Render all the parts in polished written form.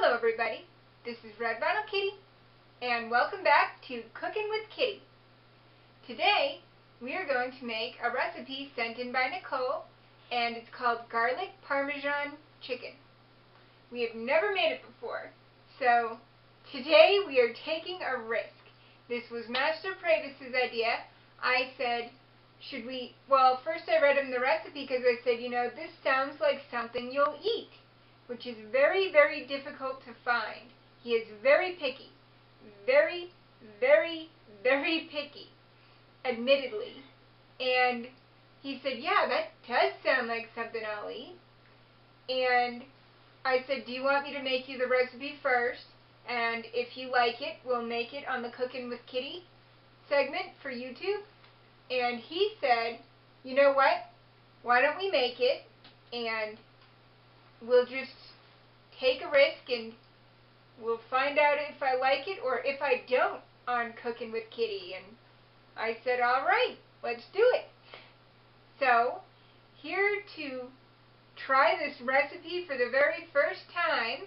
Hello everybody, this is Red Vinyl Kitty, and welcome back to Cookin' with Kitty. Today, we are going to make a recipe sent in by Nicole, and it's called Garlic Parmesan Chicken. We have never made it before, so today we are taking a risk. This was Master Pravus' idea. I said, first I read him the recipe because I said, this sounds like something you'll eat, which is very, very difficult to find. He is very picky. Very, very, very picky, admittedly. And he said, yeah, that does sound like something I'll eat. And I said, do you want me to make you the recipe first? And if you like it, we'll make it on the Cookin' with Kitty segment for YouTube. And he said, you know what? Why don't we make it and we'll just take a risk and we'll find out if I like it or if I don't on Cookin' with Kitty. And I said, all right, let's do it. So, here to try this recipe for the very first time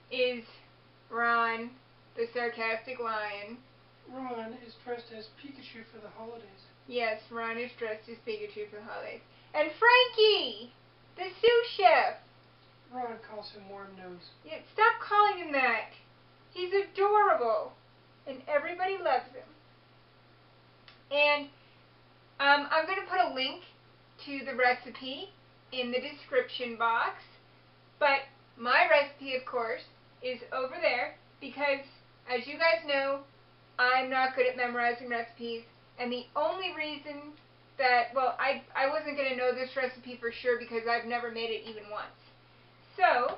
is Ron, the sarcastic lion. Ron is dressed as Pikachu for the holidays. Yes, Ron is dressed as Pikachu for the holidays. And Frankie, the sous chef. Ron calls him Warm Nose. Yeah, stop calling him that. He's adorable, and everybody loves him. And I'm going to put a link to the recipe in the description box. But my recipe, of course, is over there because, as you guys know, I'm not good at memorizing recipes. And the only reason that, I wasn't going to know this recipe for sure because I've never made it even once. So,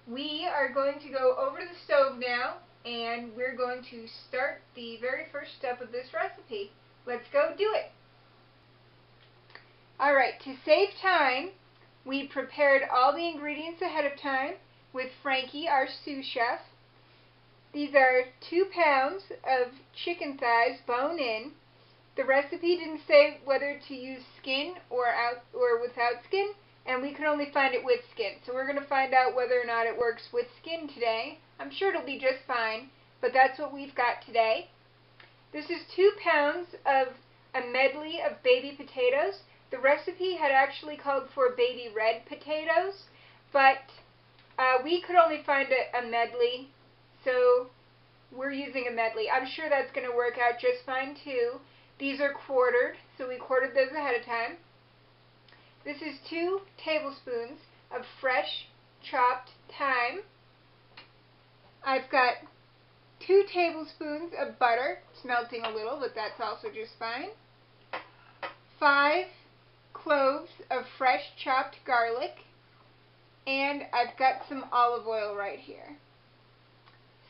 we are going to go over to the stove now, and we're going to start the very first step of this recipe. Let's go do it. Alright, to save time, we prepared all the ingredients ahead of time with Frankie, our sous chef. These are 2 pounds of chicken thighs bone in. The recipe didn't say whether to use skin or without skin, and we could only find it with skin. So we're going to find out whether or not it works with skin today. I'm sure it'll be just fine, but that's what we've got today. This is 2 pounds of a medley of baby potatoes. The recipe had actually called for baby red potatoes, but we could only find a medley, so we're using a medley. I'm sure that's going to work out just fine too. These are quartered, so we quartered those ahead of time. This is 2 tablespoons of fresh chopped thyme. I've got 2 tablespoons of butter. It's melting a little, but that's also just fine. 5 cloves of fresh chopped garlic. And I've got some olive oil right here.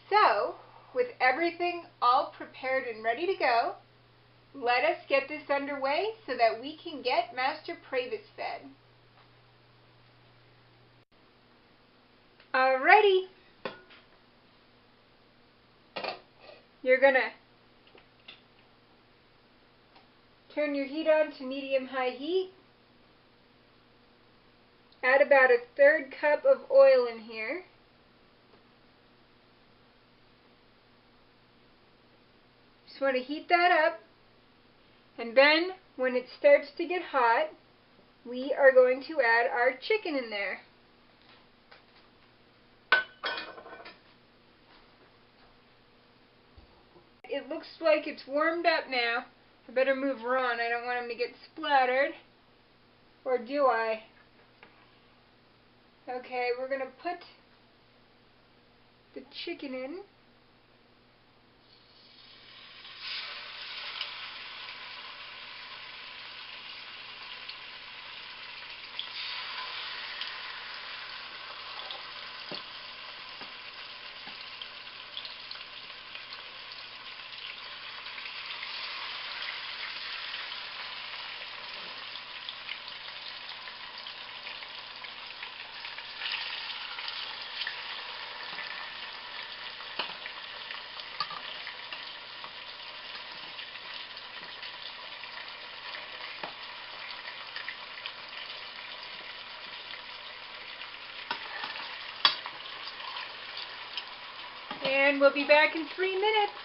So, with everything all prepared and ready to go, let us get this underway so that we can get Master Pravus fed. Alrighty. You're gonna turn your heat on to medium-high heat. Add about 1/3 cup of oil in here. Just want to heat that up. And then, when it starts to get hot, we are going to add our chicken in there. It looks like it's warmed up now. I better move Ron. I don't want him to get splattered. Or do I? Okay, we're going to put the chicken in. and we'll be back in 3 minutes.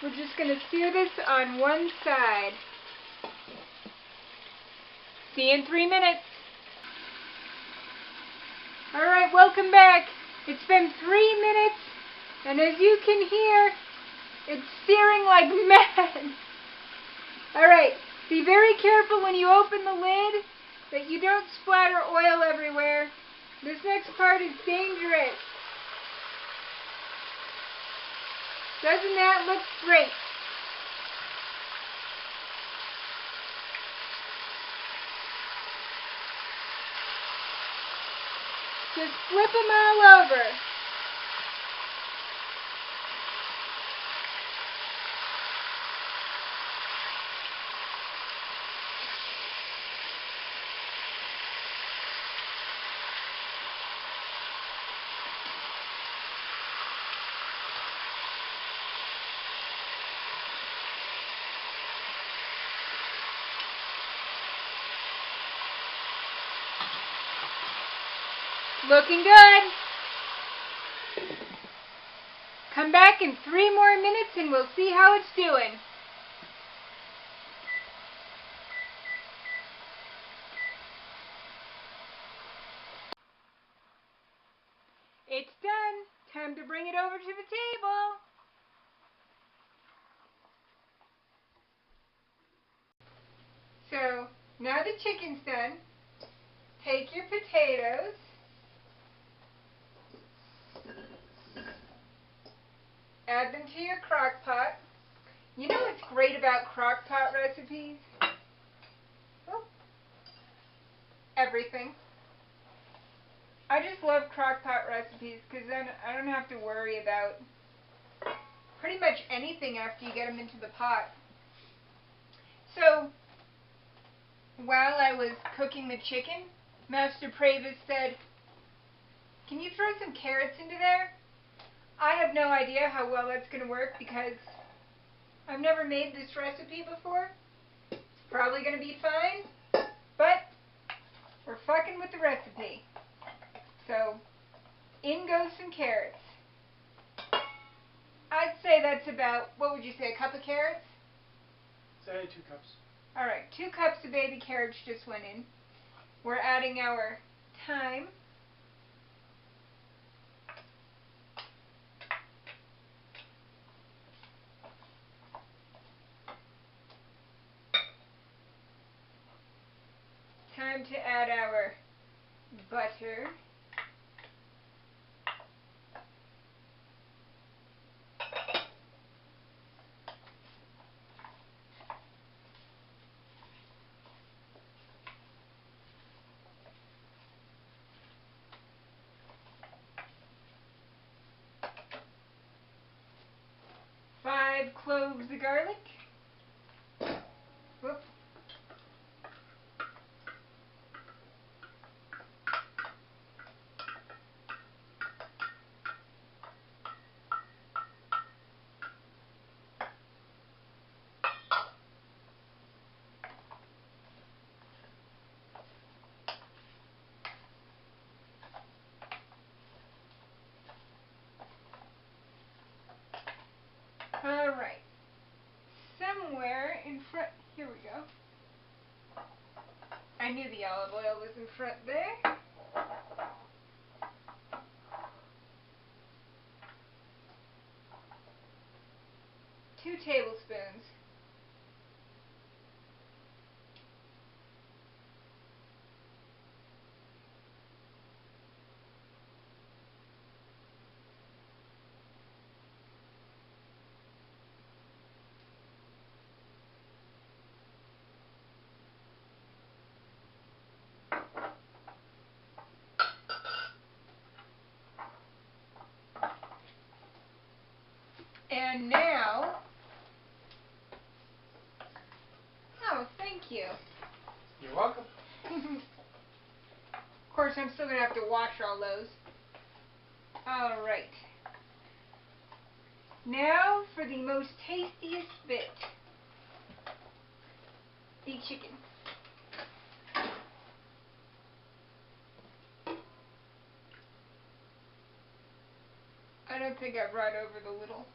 We're just going to sear this on one side. See you in 3 minutes. Alright, welcome back. It's been 3 minutes, and as you can hear, it's searing like mad. Alright, be very careful when you open the lid that you don't splatter oil everywhere. This next part is dangerous. Doesn't that look great? Just flip them all over. Looking good. Come back in 3 more minutes and we'll see how it's doing. It's done. Time to bring it over to the table. So, now the chicken's done. Take your potatoes. Add them to your crock pot. You know what's great about crock pot recipes? Oh, everything. I just love crock pot recipes because then I don't have to worry about pretty much anything after you get them into the pot. So, while I was cooking the chicken, Master Pravus said, "Can you throw some carrots into there?" I have no idea how well that's going to work because I've never made this recipe before. It's probably going to be fine, but we're fucking with the recipe. So, in goes some carrots. I'd say that's about, what would you say, a cup of carrots? Say 2 cups. Alright, 2 cups of baby carrots just went in. We're adding our thyme. Time to add our butter. Five cloves of garlic. Whoop. Alright. Somewhere in front, here we go. I knew the olive oil was in front there. Two tablespoons. And now, oh, thank you. You're welcome. Of course, I'm still going to have to wash all those. Alright. Now for the most tastiest bit. The chicken. I don't think I brought over the little.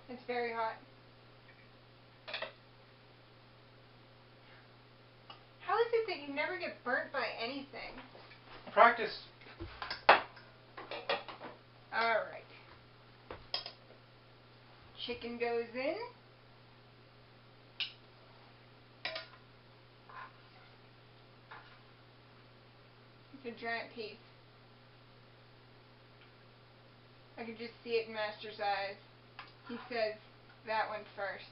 It's very hot. How is it that you never get burnt by anything? Practice. Alright. Chicken goes in. It's a giant piece. I can just see it in Master's eyes. He says, that one first.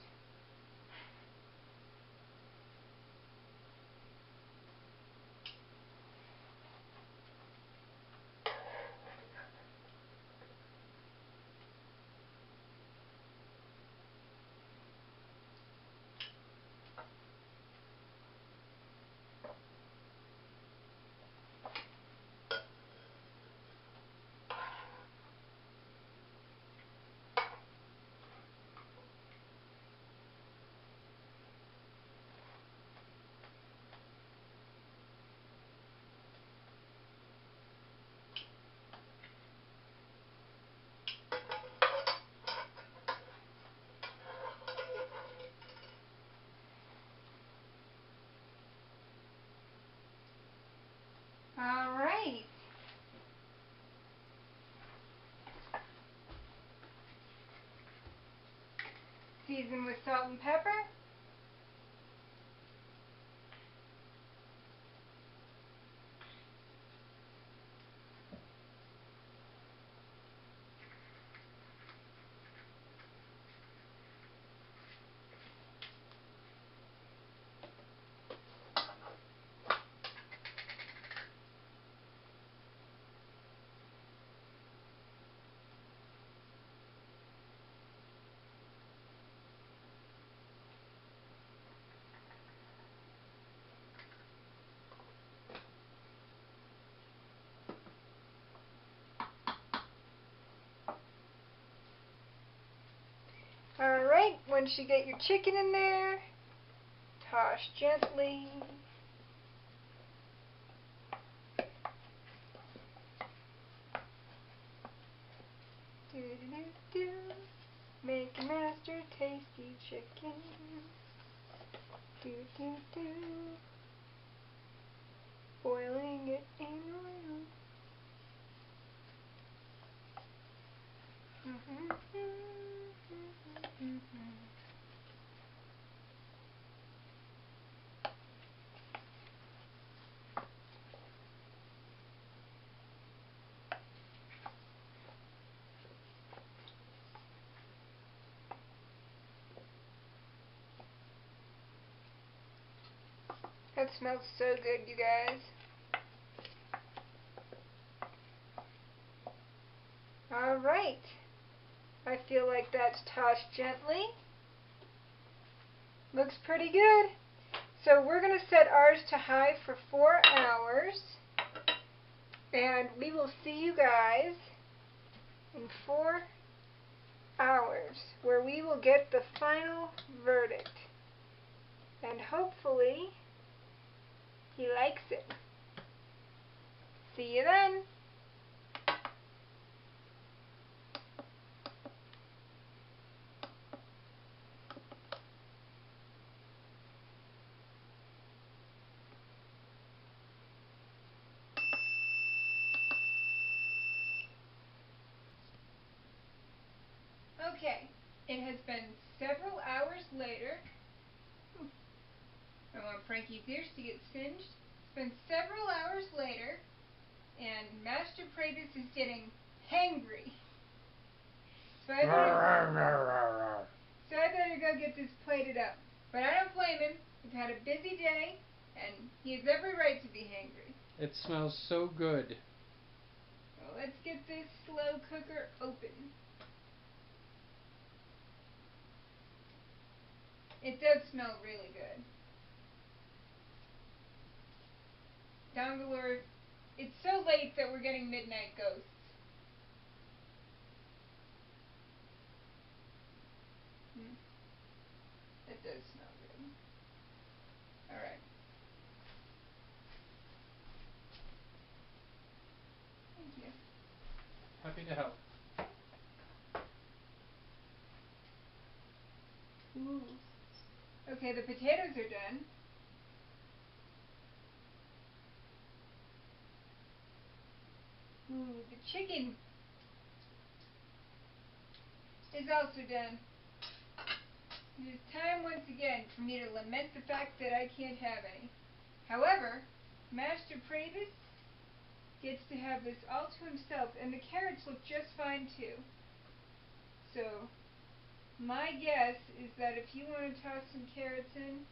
Alright. Season with salt and pepper. Alright, once you get your chicken in there, toss gently. Do-do-do-do. Make a master tasty chicken. Do-do-do. Boiling it in oil. That smells so good, you guys. Alright. I feel like that's tossed gently. Looks pretty good. So we're going to set ours to high for 4 hours. And we will see you guys in 4 hours, where we will get the final verdict. And hopefully he likes it. See you then. Okay, it has been several hours later. I want Frankie's ears to get singed. It's been several hours later, and Master Pravus is getting hangry. So I better go get this plated up. But I don't blame him. He's had a busy day, and he has every right to be hangry. It smells so good. Well, let's get this slow cooker open. It does smell really good. Dongalore, it's so late that we're getting midnight ghosts. does smell good. Alright. Thank you. Happy to help. Ooh. Okay, the potatoes are done. Ooh, the chicken is also done. It is time once again for me to lament the fact that I can't have any. However, Master Pravus gets to have this all to himself, and the carrots look just fine too. So, my guess is that if you want to toss some carrots in,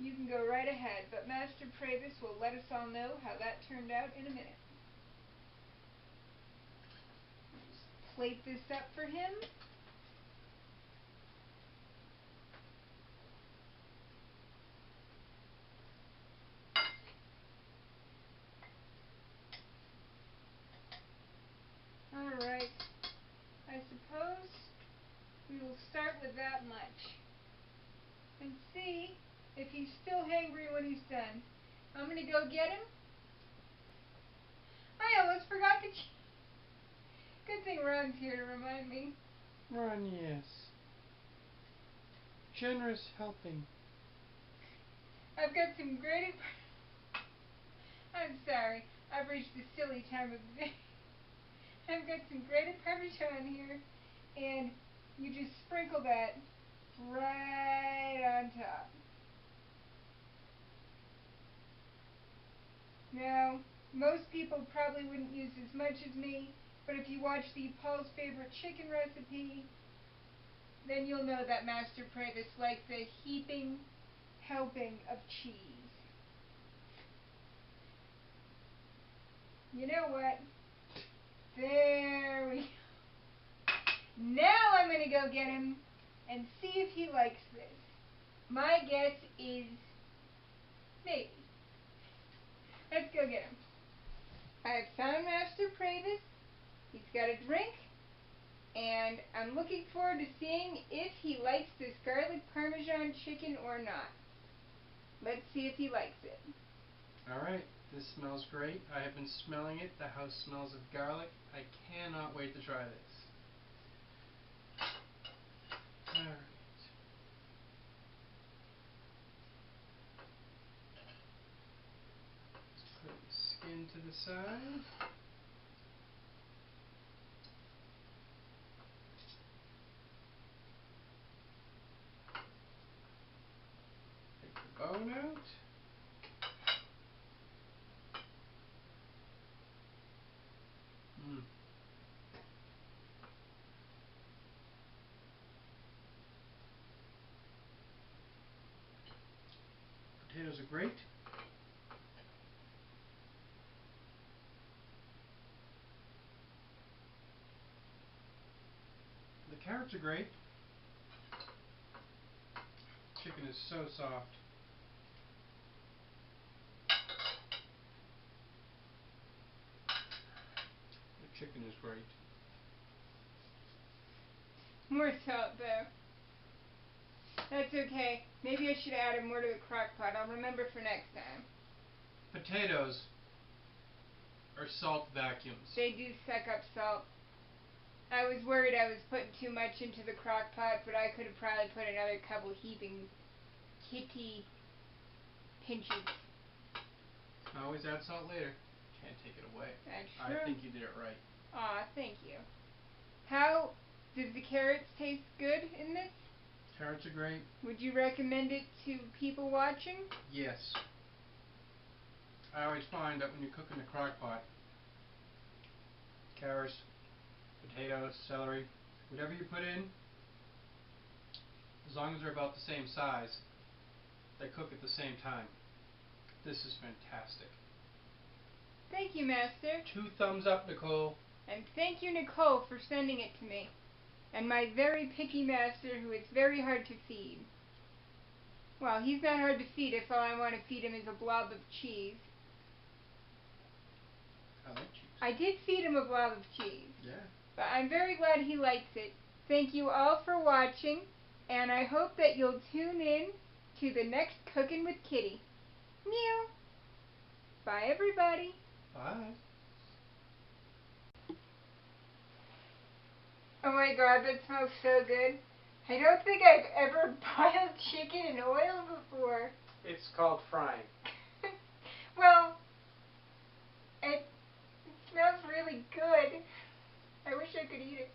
you can go right ahead, but Master Pravus will let us all know how that turned out in a minute. Just plate this up for him. Alright, I suppose we will start with that much and see if he's still hangry when he's done. I'm gonna go get him. I almost forgot the good thing Ron's here to remind me. Ron, yes. Generous helping. I've got some grated... I'm sorry, I've reached the silly time of the day. I've got some grated Parmesan here, and you just sprinkle that right on top. Now, most people probably wouldn't use as much as me, but if you watch the Paul's Favorite Chicken recipe, then you'll know that Master Pravus likes a heaping helping of cheese. You know what? There we go. Now I'm going to go get him and see if he likes this. My guess is maybe. Let's go get him. I've found Master Pravus. He's got a drink. And I'm looking forward to seeing if he likes this garlic Parmesan chicken or not. Let's see if he likes it. Alright, this smells great. I have been smelling it. The house smells of garlic. I cannot wait to try this. Alright. Let's put the skin to the side. Take the bone out. Potatoes are great. The carrots are great. Chicken is so soft. The chicken is great. More salt though. That's okay. Maybe I should have added more to the crock pot. I'll remember for next time. Potatoes are salt vacuums. They do suck up salt. I was worried I was putting too much into the crock pot, but I could have probably put another couple heaping kitty pinches. Always add salt later. Can't take it away. That's true. I think you did it right. Aw, thank you. How does the carrots taste good in this? Carrots are great. Would you recommend it to people watching? Yes. I always find that when you cook in the crock pot, carrots, potatoes, celery, whatever you put in, as long as they're about the same size, they cook at the same time. This is fantastic. Thank you, Master. 2 thumbs up, Nicole. And thank you, Nicole, for sending it to me. And my very picky master, who it's very hard to feed. Well, he's not hard to feed if all I want to feed him is a blob of cheese. I like cheese. I did feed him a blob of cheese. Yeah. But I'm very glad he likes it. Thank you all for watching. And I hope that you'll tune in to the next Cookin' with Kitty. Meow. Bye, everybody. Bye. Oh my god, that smells so good. I don't think I've ever boiled chicken in oil before. It's called frying. Well, it smells really good. I wish I could eat it.